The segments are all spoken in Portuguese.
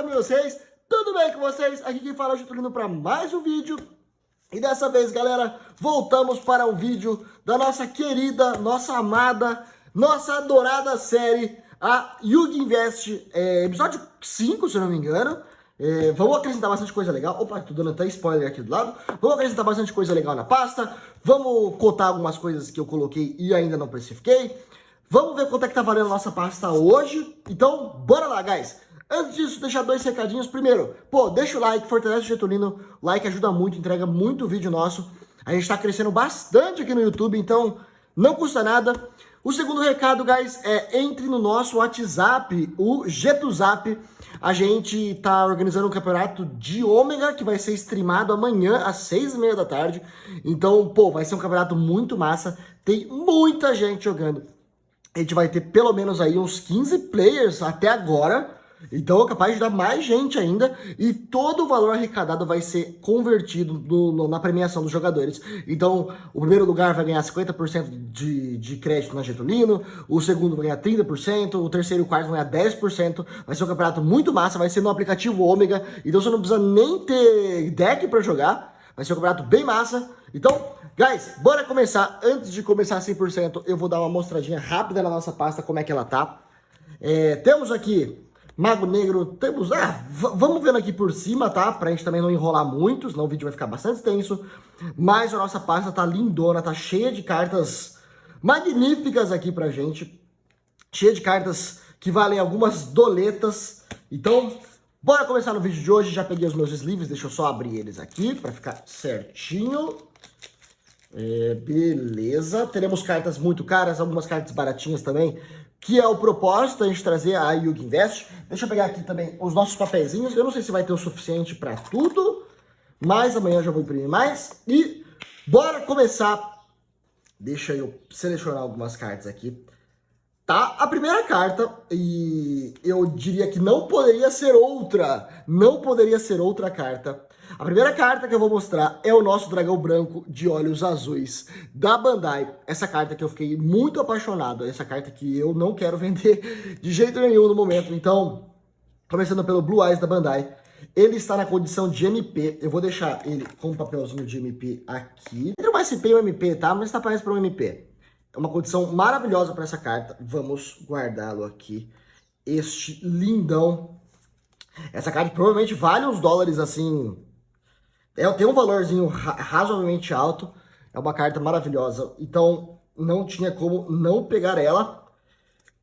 com vocês? Tudo bem com vocês? Aqui quem fala é o Getulino para mais um vídeo. E dessa vez, galera, voltamos para o vídeo da nossa querida, nossa amada, nossa adorada série, a Yugi Invest, episódio 5, se eu não me engano. Vamos acrescentar bastante coisa legal. Opa, tô dando até spoiler aqui do lado. Vamos acrescentar bastante coisa legal na pasta. Vamos cotar algumas coisas que eu coloquei e ainda não precifiquei. Vamos ver quanto é que tá valendo a nossa pasta hoje. Então, bora lá, guys. Antes disso, deixar dois recadinhos. Primeiro, deixa o like, fortalece o Getulino. O like ajuda muito, entrega muito vídeo nosso. A gente tá crescendo bastante aqui no YouTube, então não custa nada. O segundo recado, guys, entre no nosso WhatsApp, o GetuZap. A gente tá organizando um campeonato de Ômega, que vai ser streamado amanhã às 6h30 da tarde. Então, vai ser um campeonato muito massa. Tem muita gente jogando. A gente vai ter pelo menos aí uns 15 players até agora. Então é capaz de dar mais gente ainda. E todo o valor arrecadado vai ser convertido na premiação dos jogadores. Então o primeiro lugar vai ganhar 50% de crédito na Getulino. O segundo vai ganhar 30%. O terceiro e o quarto vão ganhar 10%. Vai ser um campeonato muito massa. Vai ser no aplicativo Ômega. Então você não precisa nem ter deck para jogar. Vai ser um campeonato bem massa. Então, guys, bora começar. Antes de começar 100%, eu vou dar uma mostradinha rápida na nossa pasta, como é que ela tá. Temos aqui Mago Negro, temos... vamos vendo aqui por cima, tá? Pra gente também não enrolar muito, senão o vídeo vai ficar bastante extenso. Mas a nossa pasta tá lindona, tá cheia de cartas magníficas aqui pra gente. Cheia de cartas que valem algumas doletas. Então, bora começar no vídeo de hoje. Já peguei os meus sleeves, deixa eu só abrir eles aqui pra ficar certinho. Beleza. Teremos cartas muito caras, algumas cartas baratinhas também, que é o propósito, a gente trazer a Yugi Invest. Deixa eu pegar aqui também os nossos papeizinhos. Eu não sei se vai ter o suficiente para tudo, mas amanhã eu já vou imprimir mais. E bora começar. Deixa eu selecionar algumas cartas aqui. Tá, a primeira carta, e eu diria que não poderia ser outra. Não poderia ser outra carta. A primeira carta que eu vou mostrar é o nosso dragão branco de olhos azuis da Bandai. Essa carta que eu fiquei muito apaixonado. Essa carta que eu não quero vender de jeito nenhum no momento. Então, começando pelo Blue Eyes da Bandai. Ele está na condição de MP. Eu vou deixar ele com um papelzinho de MP aqui. Entre um SP e um MP, tá? Mas tá parecendo para um MP. É uma condição maravilhosa para essa carta. Vamos guardá-lo aqui. Este lindão. Essa carta provavelmente vale uns dólares assim... tem um valorzinho razoavelmente alto. É uma carta maravilhosa. Então, não tinha como não pegar ela.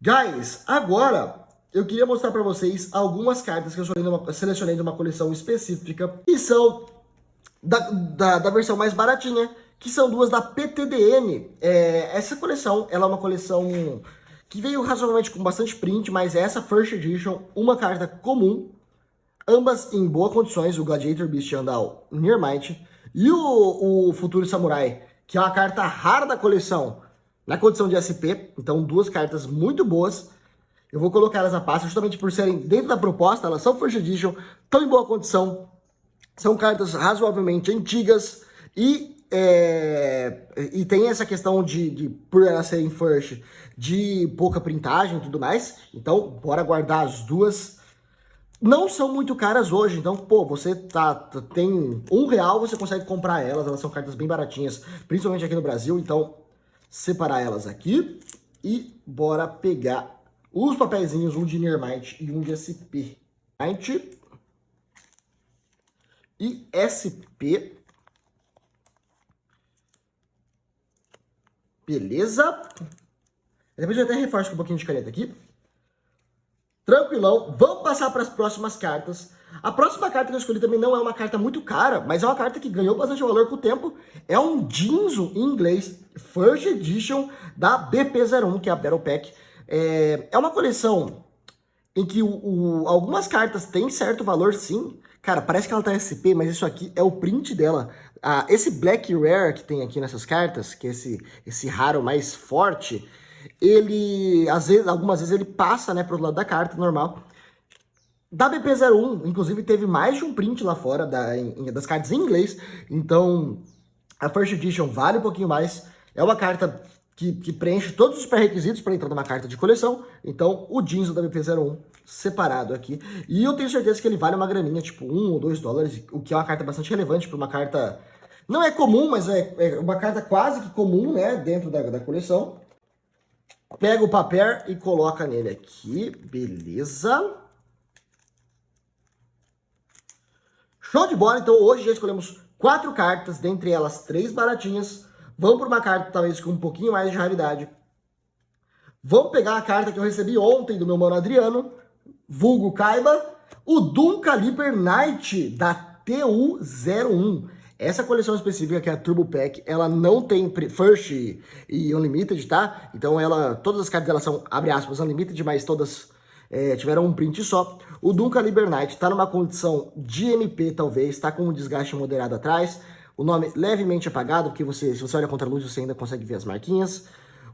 Guys, agora eu queria mostrar para vocês algumas cartas que eu selecionei de uma coleção específica. Que são da versão mais baratinha. Que são duas da PTDN. Essa coleção, ela é uma coleção que veio razoavelmente com bastante print. Mas essa First Edition, uma carta comum. Ambas em boas condições, o Gladiator Beast Andal Nearmind e o Futuro Samurai, que é uma carta rara da coleção, na condição de SP. Então, duas cartas muito boas. Eu vou colocar elas na pasta, justamente por serem dentro da proposta, elas são First Edition, estão em boa condição. São cartas razoavelmente antigas e tem essa questão por elas serem First, de pouca printagem e tudo mais. Então, bora guardar as duas. Não são muito caras hoje, então, você tem R$1, você consegue comprar elas são cartas bem baratinhas, principalmente aqui no Brasil, então, separar elas aqui e bora pegar os papeizinhos, um de Nearmind e um de SP. E SP. Beleza. Depois eu até reforço com um pouquinho de caneta aqui. Tranquilão, vamos passar para as próximas cartas. A próxima carta que eu escolhi também não é uma carta muito cara, mas é uma carta que ganhou bastante valor com o tempo. É um Jinzo em inglês, First Edition da BP01, que é a Battle Pack. É uma coleção em que algumas cartas têm certo valor, sim. Cara, parece que ela tá SP, mas isso aqui é o print dela. Esse Black Rare que tem aqui nessas cartas, que é esse raro mais forte... ele, algumas vezes ele passa, pro outro lado da carta, normal. Da BP01, inclusive, teve mais de um print lá fora das cartas em inglês. Então, a First Edition vale um pouquinho mais. É uma carta que preenche todos os pré-requisitos para entrar numa carta de coleção. Então, o Jinzo da BP01 separado aqui. E eu tenho certeza que ele vale uma graninha, tipo $1 ou $2, o que é uma carta bastante relevante para uma carta... Não é comum, mas é uma carta quase que comum, né, dentro da coleção. Pega o papel e coloca nele aqui, beleza. Show de bola, então hoje já escolhemos 4 cartas, dentre elas 3 baratinhas. Vamos por uma carta talvez com um pouquinho mais de raridade. Vamos pegar a carta que eu recebi ontem do meu mano Adriano, vulgo Kaiba, o Doom Caliber Knight da TU01. Essa coleção específica, que é a Turbo Pack, ela não tem First e Unlimited, tá? Então todas as cartas dela são, abre aspas, Unlimited, mas todas tiveram um print só. O Doom Caliber Knight tá numa condição de MP, talvez, tá com um desgaste moderado atrás. O nome levemente apagado, porque se você olha contra a luz, você ainda consegue ver as marquinhas.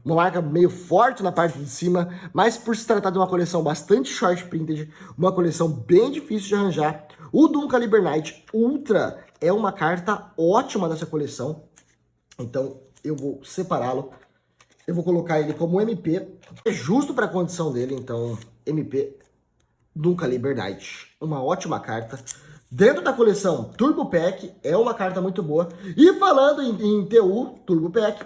Uma marca meio forte na parte de cima, mas por se tratar de uma coleção bastante short printed, uma coleção bem difícil de arranjar, o Doom Caliber Knight Ultra é uma carta ótima dessa coleção. Então eu vou separá-lo. Eu vou colocar ele como MP. É justo para a condição dele, então MP Doom Caliber Knight. Uma ótima carta. Dentro da coleção Turbo Pack, é uma carta muito boa. E falando em TU, Turbo Pack,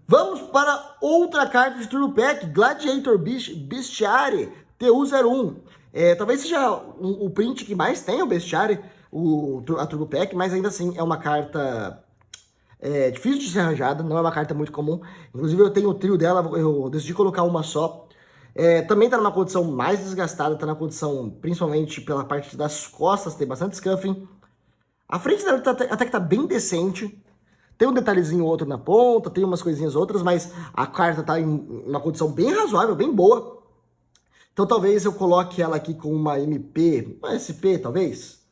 vamos para outra carta de Turbo Pack, Gladiator Bestiary TU01. Talvez seja o print que mais tem o Bestiary, a Turbo Pack, mas ainda assim é uma carta difícil de ser arranjada, não é uma carta muito comum. Inclusive eu tenho o trio dela, eu decidi colocar uma só. Também tá numa condição mais desgastada, tá na condição, principalmente pela parte das costas, tem bastante scuffing. A frente dela até que tá bem decente. Tem um detalhezinho ou outro na ponta, tem umas coisinhas outras, mas a carta tá em uma condição bem razoável, bem boa. Então talvez eu coloque ela aqui com uma MP, uma SP talvez.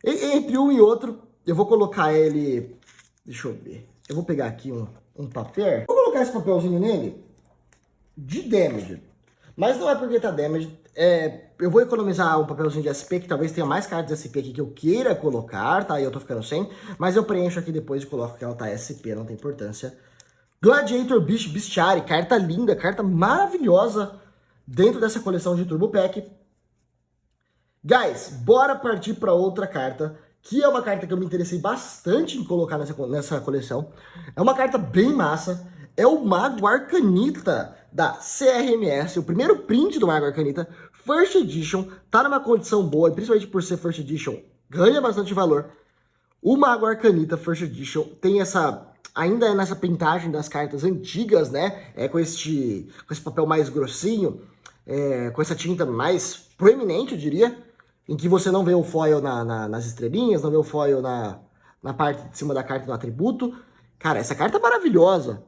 Entre um e outro, eu vou colocar ele... Deixa eu ver. Eu vou pegar aqui um papel. Vou colocar esse papelzinho nele de damage. Mas não é porque tá damage. Eu vou economizar um papelzinho de SP, que talvez tenha mais cartas de SP aqui que eu queira colocar, tá? E eu tô ficando sem. Mas eu preencho aqui depois e coloco que ela tá SP, não tem importância. Gladiator Bestiary, carta linda, carta maravilhosa dentro dessa coleção de Turbo Pack. Guys, bora partir para outra carta, que é uma carta que eu me interessei bastante em colocar nessa coleção. É uma carta bem massa. É o Mago Arcanita da CRMS, o primeiro print do Mago Arcanita, First Edition, tá numa condição boa, e principalmente por ser First Edition, ganha bastante valor. O Mago Arcanita First Edition tem ainda é nessa pintagem das cartas antigas, né? Com esse papel mais grossinho, com essa tinta mais proeminente, eu diria, em que você não vê o foil nas estrelinhas, não vê o foil na parte de cima da carta no atributo. Cara, essa carta é maravilhosa.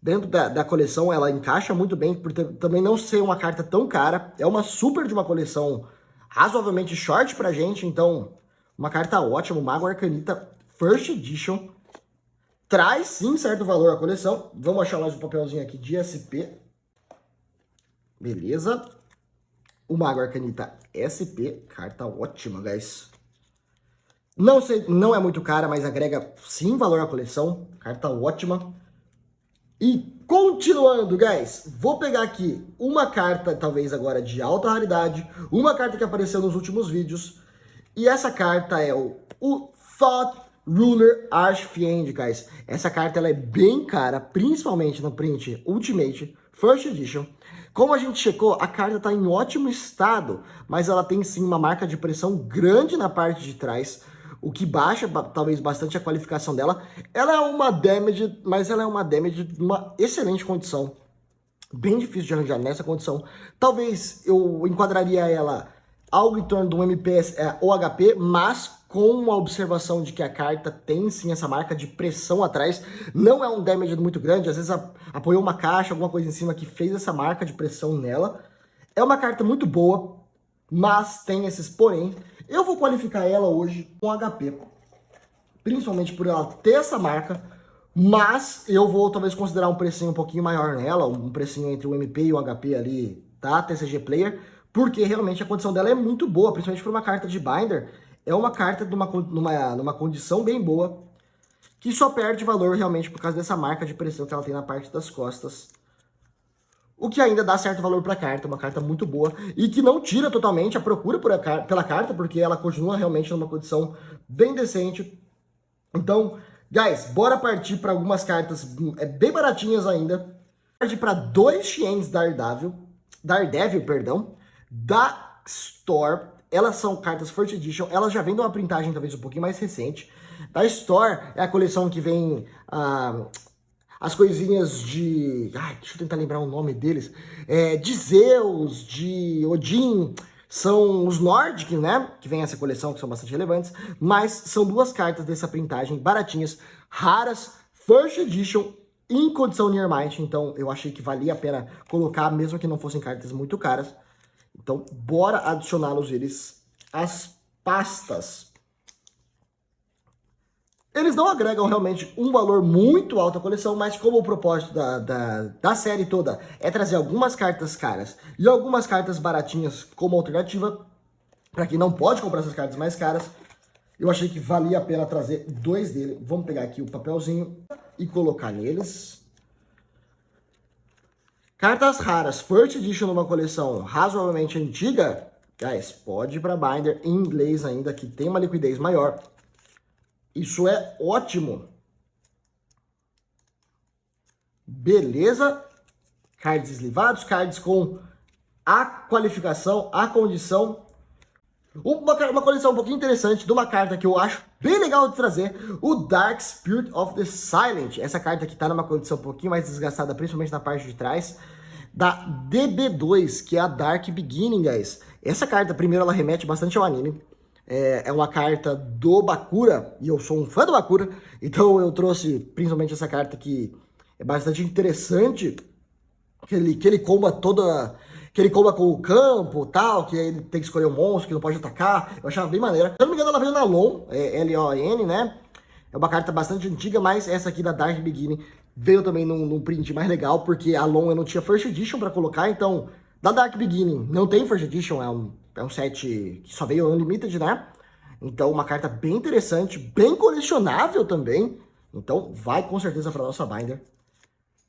Dentro da coleção ela encaixa muito bem, por também não ser uma carta tão cara. É uma super de uma coleção razoavelmente short pra gente, então uma carta ótima. O Mago Arcanita First Edition traz sim certo valor à coleção. Vamos achar mais um papelzinho aqui de SP. Beleza. O Mago Arcanita SP, carta ótima, guys. Não sei, não é muito cara, mas agrega sim valor à coleção. Carta ótima. E continuando, guys, vou pegar aqui uma carta, talvez agora de alta raridade, uma carta que apareceu nos últimos vídeos, e essa carta é o Thought Ruler Archfiend, guys. Essa carta ela é bem cara, principalmente no print Ultimate First Edition. Como a gente checou, a carta está em ótimo estado, mas ela tem sim uma marca de pressão grande na parte de trás, o que baixa talvez bastante a qualificação dela. Ela é uma damage, mas ela é uma damage de uma excelente condição. Bem difícil de arranjar nessa condição. Talvez eu enquadraria ela algo em torno de um MPS ou HP, mas com uma observação de que a carta tem sim essa marca de pressão atrás. Não é um damage muito grande, às vezes apoiou uma caixa, alguma coisa em cima que fez essa marca de pressão nela. É uma carta muito boa, mas tem esses porém. Eu vou qualificar ela hoje com HP, principalmente por ela ter essa marca, mas eu vou talvez considerar um precinho um pouquinho maior nela, um precinho entre o MP e o HP ali da TCG Player, porque realmente a condição dela é muito boa, principalmente por uma carta de Binder. É uma carta numa condição bem boa. que só perde valor realmente por causa dessa marca de pressão que ela tem na parte das costas. O que ainda dá certo valor para a carta, uma carta muito boa, e que não tira totalmente a procura pela carta, porque ela continua realmente numa condição bem decente. Então, guys, bora partir para algumas cartas bem baratinhas ainda. Partir para 2 Xiens Daredevil, da Store. Elas são cartas First Edition, elas já vêm de uma printagem talvez um pouquinho mais recente. Da Store é a coleção que vem as coisinhas de... Ai, deixa eu tentar lembrar o nome deles. De Zeus, de Odin, são os Nordic, né? Que vem essa coleção, que são bastante relevantes. Mas são 2 cartas dessa printagem, baratinhas, raras, First Edition, em condição Near Might. Então eu achei que valia a pena colocar, mesmo que não fossem cartas muito caras. Então bora adicioná-los eles às pastas. Eles não agregam realmente um valor muito alto à coleção, mas como o propósito da série toda é trazer algumas cartas caras e algumas cartas baratinhas como alternativa, para quem não pode comprar essas cartas mais caras, eu achei que valia a pena trazer 2 dele. Vamos pegar aqui o papelzinho e colocar neles. Cartas raras, First Edition numa coleção razoavelmente antiga, guys, pode ir para binder em inglês ainda, que tem uma liquidez maior. Isso é ótimo. Beleza. Cards eslivados, cards com a qualificação, a condição. Uma coleção um pouquinho interessante de uma carta que eu acho bem legal de trazer, o Dark Spirit of the Silent. Essa carta aqui tá numa condição um pouquinho mais desgastada, principalmente na parte de trás, da DB2, que é a Dark Beginning, guys. Essa carta, primeiro, ela remete bastante ao anime. É uma carta do Bakura, e eu sou um fã do Bakura, então eu trouxe principalmente essa carta que é bastante interessante, que ele comba toda... que ele comba com o campo, tal, que ele tem que escolher um monstro, que não pode atacar. Eu achava bem maneira. Se eu não me engano, ela veio na LON, L-O-N, né? É uma carta bastante antiga, mas essa aqui da Dark Beginning veio também num print mais legal, porque a LON eu não tinha First Edition pra colocar, então... Da Dark Beginning não tem First Edition, é um set que só veio Unlimited, né? Então, uma carta bem interessante, bem colecionável também. Então, vai com certeza pra nossa binder.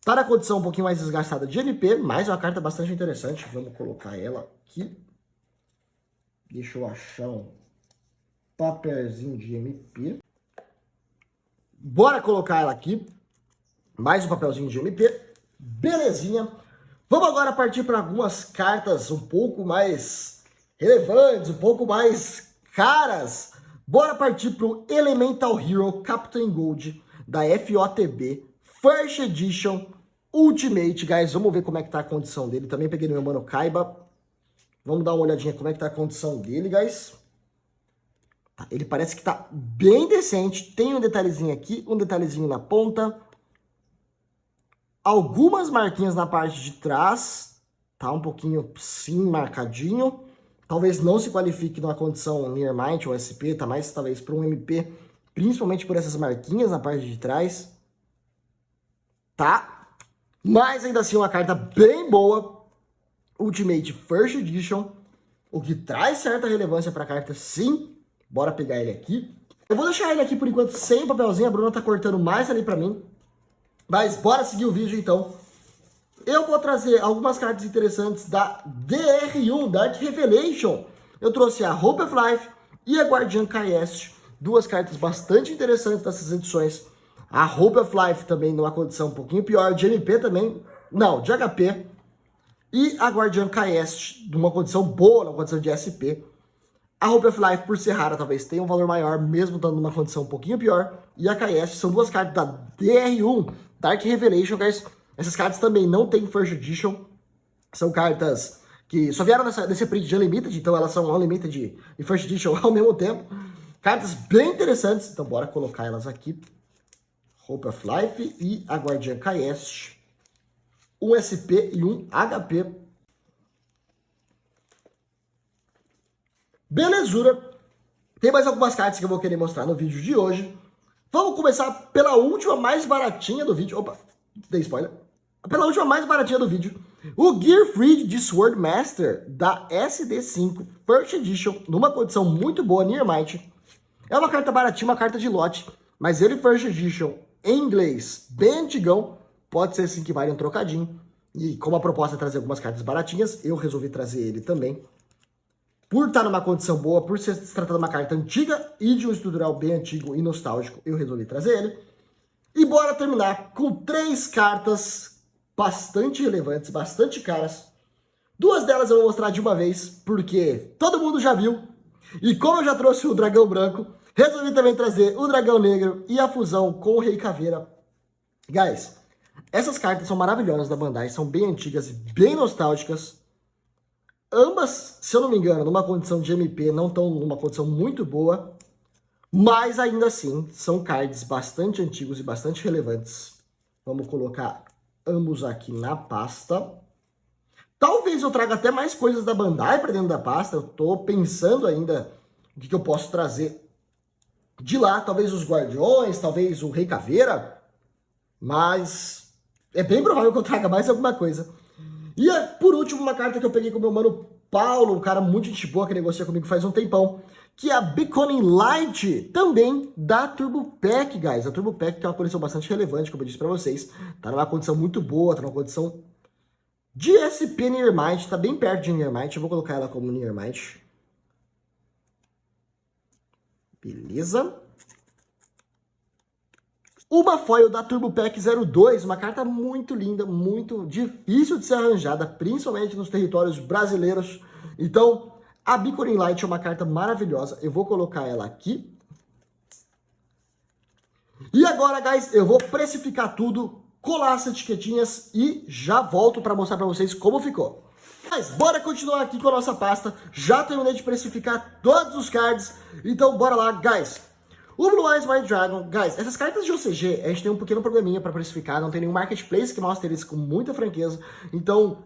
Tá na condição um pouquinho mais desgastada de MP, mas é uma carta bastante interessante. Vamos colocar ela aqui. Deixa eu achar um papelzinho de MP. Bora colocar ela aqui. Mais um papelzinho de MP. Belezinha. Vamos agora partir para algumas cartas um pouco mais relevantes, um pouco mais caras. Bora partir para o Elemental Hero Captain Gold da FOTB. First Edition Ultimate, guys. Vamos ver como é que tá a condição dele. Também peguei no meu mano Kaiba. Vamos dar uma olhadinha como é que tá a condição dele, guys. Ele parece que tá bem decente. Tem um detalhezinho aqui, um detalhezinho na ponta. Algumas marquinhas na parte de trás. Tá um pouquinho, sim, marcadinho. Talvez não se qualifique numa condição Near Might ou SP. Tá mais, talvez, para um MP. Principalmente por essas marquinhas na parte de trás. Tá? Mas ainda assim uma carta bem boa. Ultimate First Edition. O que traz certa relevância para a carta, sim. Bora pegar ele aqui. Eu vou deixar ele aqui por enquanto sem papelzinho. A Bruna tá cortando mais ali para mim. Mas bora seguir o vídeo então. Eu vou trazer algumas cartas interessantes da DR1, Dark Revelation. Eu trouxe a Hope of Life e a Guardian Kaest. 2 cartas bastante interessantes dessas edições. A Hope of Life também numa condição um pouquinho pior, de MP também, não, de HP. E a Guardian Kaest numa condição boa, numa condição de SP. A Hope of Life, por ser rara, talvez tenha um valor maior, mesmo estando numa condição um pouquinho pior. E a Kaest são 2 cartas da DR1, Dark Revelation, guys. Essas cartas também não tem First Edition. São cartas que só vieram nesse print de Unlimited, então elas são Unlimited e First Edition ao mesmo tempo. Cartas bem interessantes, então bora colocar elas aqui. Hope of Life e a Guardian Kaest. Um SP e um HP. Belezura. Tem mais algumas cartas que eu vou querer mostrar no vídeo de hoje. Vamos começar pela última mais baratinha do vídeo. Opa, dei spoiler. Pela última mais baratinha do vídeo. O Gearfried de Swordmaster da SD5 First Edition. Numa condição muito boa, Near Might. É uma carta baratinha, uma carta de lote. Mas ele First Edition em inglês, bem antigão, pode ser sim que vale um trocadinho. E como a proposta é trazer algumas cartas baratinhas, eu resolvi trazer ele também. Por estar numa condição boa, por se tratar de uma carta antiga e de um estrutural bem antigo e nostálgico, eu resolvi trazer ele. E bora terminar com 3 cartas bastante relevantes, bastante caras. 2 delas eu vou mostrar de uma vez, porque todo mundo já viu. E como eu já trouxe o Dragão Branco, resolvi também trazer o Dragão Negro e a fusão com o Rei Caveira. Guys, essas cartas são maravilhosas da Bandai, são bem antigas e bem nostálgicas. Ambas, se eu não me engano, numa condição de MP, não estão numa condição muito boa. Mas ainda assim, são cards bastante antigos e bastante relevantes. Vamos colocar ambos aqui na pasta. Talvez eu traga até mais coisas da Bandai para dentro da pasta. Eu tô pensando ainda o que eu posso trazer de lá. Talvez os Guardiões, talvez o Rei Caveira. Mas é bem provável que eu traga mais alguma coisa. E por último, uma carta que eu peguei com o meu mano Paulo, um cara muito gente boa que negocia comigo faz um tempão, que é a Beckoning Light, também da Turbo Pack, guys. A Turbo Pack que é uma coleção bastante relevante, como eu disse pra vocês. Tá numa condição muito boa, tá numa condição de SP Nearmind, tá bem perto de Nearmind. Eu vou colocar ela como Nearmind. Beleza. Uma foil da Turbo Pack 02, uma carta muito linda, muito difícil de ser arranjada, principalmente nos territórios brasileiros. Então, a Beckoning Light é uma carta maravilhosa. Eu vou colocar ela aqui. E agora, guys, eu vou precificar tudo, colar as etiquetinhas e já volto para mostrar para vocês como ficou. Mas bora continuar aqui com a nossa pasta. Já terminei de precificar todos os cards, então bora lá, guys. O Blue Eyes White Dragon, guys, essas cartas de OCG, a gente tem um pequeno probleminha para precificar, não tem nenhum marketplace que mostre eles com muita franqueza, então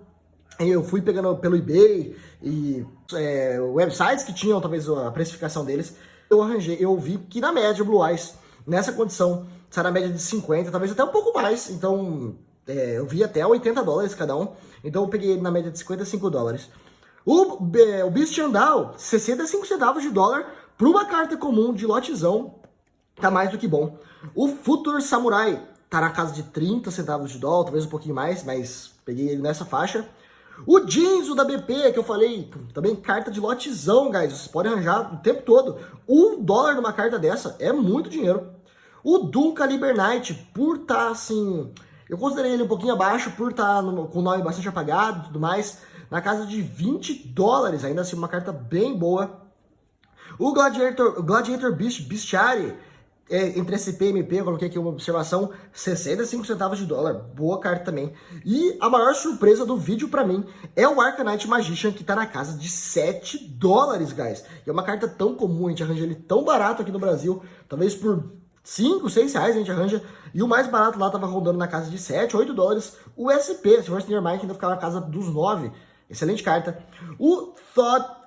eu fui pegando pelo eBay e websites que tinham talvez a precificação deles, eu vi que na média Blue Eyes, nessa condição, sai na média de 50, talvez até um pouco mais, então eu vi até $80 cada um, então eu peguei ele na média de $55. O Beast Andal, 65 centavos de dólar, para uma carta comum de lotezão, tá mais do que bom. O Future Samurai tá na casa de 30 centavos de dólar, talvez um pouquinho mais, mas peguei ele nessa faixa. O Jinzo da BP, que eu falei, também carta de lotezão, guys. Vocês podem arranjar o tempo todo. $1 numa carta dessa é muito dinheiro. O Doom Caliber Knight, por estar assim... Eu considerei ele um pouquinho abaixo, por estar com o nome bastante apagado e tudo mais. Na casa de $20, ainda assim uma carta bem boa. O Gladiator Bestiary, entre SP e MP, eu coloquei aqui uma observação, 65 centavos de dólar, boa carta também. E a maior surpresa do vídeo pra mim é o Arcanite Magician, que tá na casa de $7, guys. E é uma carta tão comum, a gente arranja ele tão barato aqui no Brasil, talvez por 5, 6 reais a gente arranja, e o mais barato lá tava rondando na casa de 7, 8 dólares. O SP, se fosse Nearmind, ainda ficava na casa dos 9, excelente carta. O Thought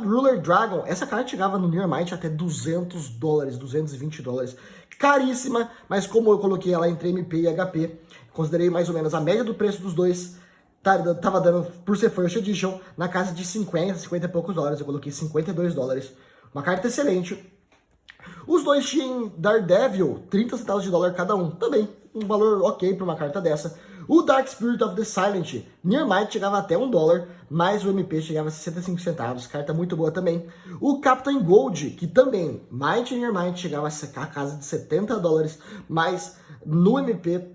Ruler Dragon, essa carta chegava no Nearmind até $200, $220. Caríssima, mas como eu coloquei ela entre MP e HP, considerei mais ou menos a média do preço dos dois, tava dando, por ser First Edition, na casa de 50 e poucos dólares. Eu coloquei $52. Uma carta excelente. Os dois tinham Daredevil, 30 centavos de dólar cada um. Também um valor ok para uma carta dessa. O Dark Spirit of the Silent, Nearmind chegava até $1, mas o MP chegava a 65 centavos, carta muito boa também. O Captain Gold, que também, Might e Nearmind chegava a casa de $70, mas no MP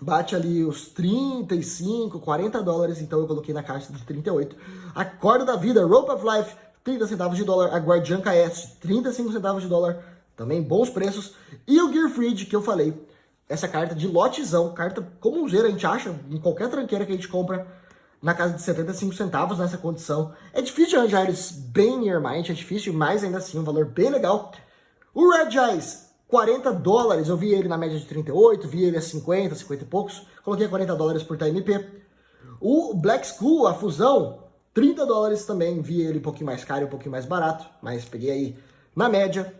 bate ali os 35, $40, então eu coloquei na caixa de 38. A Corda da Vida, Rope of Life, 30 centavos de dólar. A Guardiã KS, 35 centavos de dólar, também bons preços. E o Gearfried, que eu falei, essa carta de lotezão, carta comunzeira, a gente acha em qualquer tranqueira que a gente compra na casa de 75 centavos nessa condição. É difícil de arranjar eles bem Nearmind, é difícil, mas ainda assim um valor bem legal. O Red Eyes, $40, eu vi ele na média de 38, vi ele a 50 e poucos, coloquei $40 por TMP. O Black Skull, a fusão, $30 também, vi ele um pouquinho mais caro e um pouquinho mais barato, mas peguei aí na média.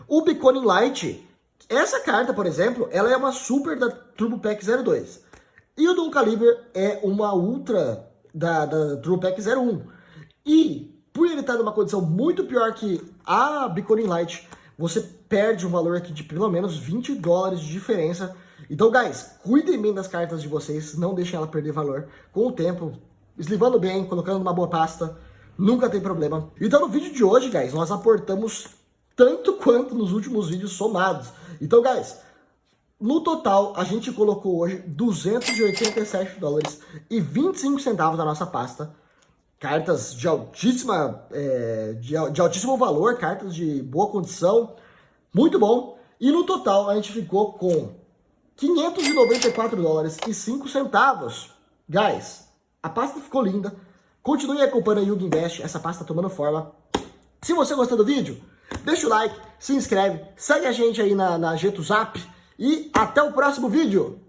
O Beckoning Light, essa carta, por exemplo, ela é uma super da Turbo Pack 02. E o Doom Caliber é uma ultra da Turbo Pack 01. E por ele estar numa condição muito pior que a Beckoning Light, você perde um valor aqui de pelo menos 20 dólares de diferença. Então, guys, cuidem bem das cartas de vocês, não deixem ela perder valor com o tempo, eslivando bem, colocando numa boa pasta, nunca tem problema. Então, no vídeo de hoje, guys, nós aportamos tanto quanto nos últimos vídeos somados. Então, guys, no total, a gente colocou hoje 287 dólares e 25 centavos na nossa pasta. Cartas de de altíssimo valor, cartas de boa condição, muito bom. E no total, a gente ficou com 594 dólares e 5 centavos. Guys, a pasta ficou linda. Continue acompanhando a Yugi Invest, essa pasta tá tomando forma. Se você gostou do vídeo, deixa o like, se inscreve, segue a gente aí na Getuzap e até o próximo vídeo.